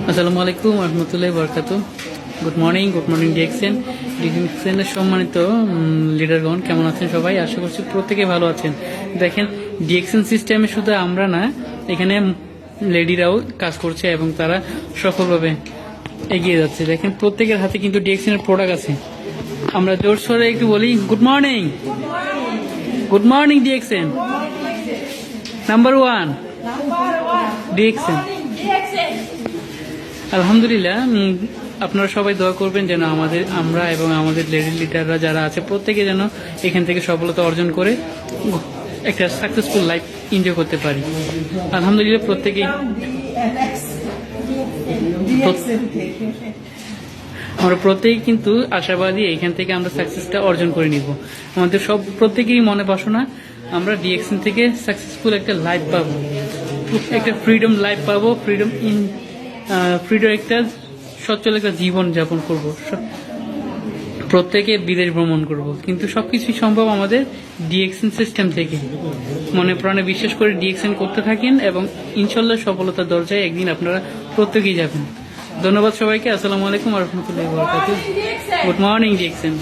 আসসালামু আলাইকুম রহমতুল্লাহি বরকাতু। গুড মর্নিং ডিএক্সএনের সম্মানিত লিডারগণ, কেমন আছেন সবাই? আশা করছি প্রত্যেকে ভালো আছেন। দেখেন, ডিএক্সএন সিস্টেমে শুধু আমরা না, এখানে লেডিরাও কাজ করছে এবং তারা সফলভাবে এগিয়ে যাচ্ছে। দেখেন, প্রত্যেকের হাতে কিন্তু ডিএক্সএন এর প্রোডাক্ট আছে। আমরা জোর সরে একটু বলি good morning DXN number 1 DXN. আলহামদুলিল্লাহ, আপনারা সবাই দোয়া করবেন যেন আমরা এবং আমাদের লেডি লিডাররা যারা আছে প্রত্যেকে যেন এখান থেকে সফলতা অর্জন করে একটা সাকসেসফুল লাইফ এনজয় করতে পারি। আলহামদুলিল্লাহ, আমরা প্রত্যেকেই কিন্তু আশাবাদী এখান থেকে আমরা সাকসেসটা অর্জন করে নিব। আমাদের প্রত্যেকেই মনে বাসনা আমরা ডিএক্সএন থেকে সাকসেসফুল একটা লাইফ পাবো, একটা ফ্রিডম লাইফ পাবো, ফ্রিডম একটা সচ্ছল একটা জীবন যাপন করব, প্রত্যেকে বিদেশ ভ্রমণ করব। কিন্তু সবকিছুই সম্ভব আমাদের ডিএক্সএন সিস্টেম থেকে। মনে প্রাণে বিশ্বাস করে ডিএক্সএন করতে থাকেন এবং ইনশাল্লাহ সফলতার দরজায় একদিন আপনারা প্রত্যেকেই যাবেন। ধন্যবাদ সবাইকে। আসসালামু আলাইকুম রহমতুল্লাহি ওয়া বারাকাতুহু। Good morning DXN.